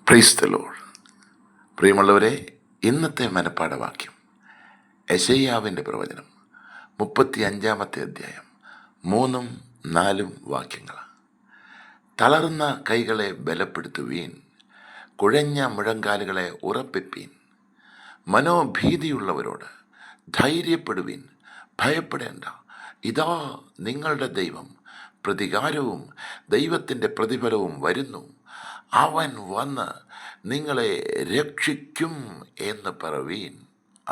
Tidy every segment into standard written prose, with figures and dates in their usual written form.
Praise the Lord. പ്രിയമുള്ളവരെ, ഇന്നത്തെ മനപ്പാഠവാക്യം യെശയ്യാവിൻ്റെ പ്രവചനം 35-ാമത്തെ അധ്യായം 3-4 വാക്യങ്ങളാണ്. തളർന്ന കൈകളെ ബലപ്പെടുത്തുവീൻ, കുഴഞ്ഞ മുഴങ്കാലുകളെ ഉറപ്പിപ്പീൻ. മനോഭീതിയുള്ളവരോട് ധൈര്യപ്പെടുവീൻ, ഭയപ്പെടേണ്ട. ഇതാ നിങ്ങളുടെ ദൈവം, പ്രതികാരവും ദൈവത്തിൻ്റെ പ്രതിഫലവും വരുന്നു. അവൻ വന്ന് നിങ്ങളെ രക്ഷിക്കും എന്ന് പറവീൻ.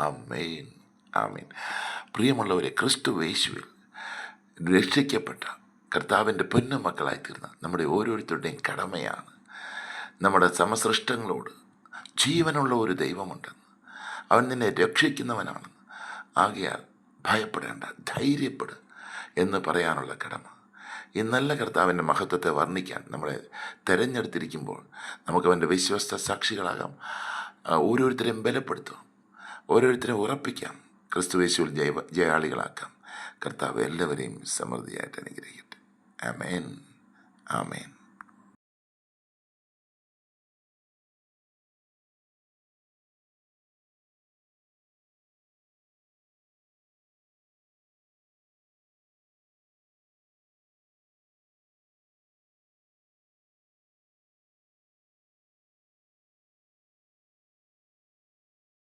ആമേൻ, ആമേൻ. പ്രിയമുള്ളവരെ, ക്രിസ്തു യേശുവിൽ രക്ഷിക്കപ്പെട്ട കർത്താവിൻ്റെ പൊന്നുമക്കളായിത്തീർന്ന നമ്മുടെ ഓരോരുത്തരുടെയും കടമയാണ് നമ്മുടെ സമസൃഷ്ടങ്ങളോട് ജീവനുള്ള ഒരു ദൈവമുണ്ടെന്ന്, അവൻ നിന്നെ രക്ഷിക്കുന്നവനാണെന്ന്. ആകയാൽ ഭയപ്പെടേണ്ട, ധൈര്യപ്പെടുക എന്ന് പറയാനുള്ള കടമ. ഈ നല്ല കർത്താവിൻ്റെ മഹത്വത്തെ വർണ്ണിക്കാൻ നമ്മളെ തിരഞ്ഞെടുത്തിരിക്കുമ്പോൾ നമുക്കവൻ്റെ വിശ്വസ്ത സാക്ഷികളാകാം. ഓരോരുത്തരെയും ബലപ്പെടുത്തും, ഓരോരുത്തരെയും ഉറപ്പിക്കാം, ക്രിസ്തുയേശുവിൽ ജയാളികളാക്കാം. കർത്താവ് എല്ലാവരെയും സമൃദ്ധിയായിട്ട് അനുഗ്രഹിക്കട്ടെ. ആമേൻ, ആമേൻ.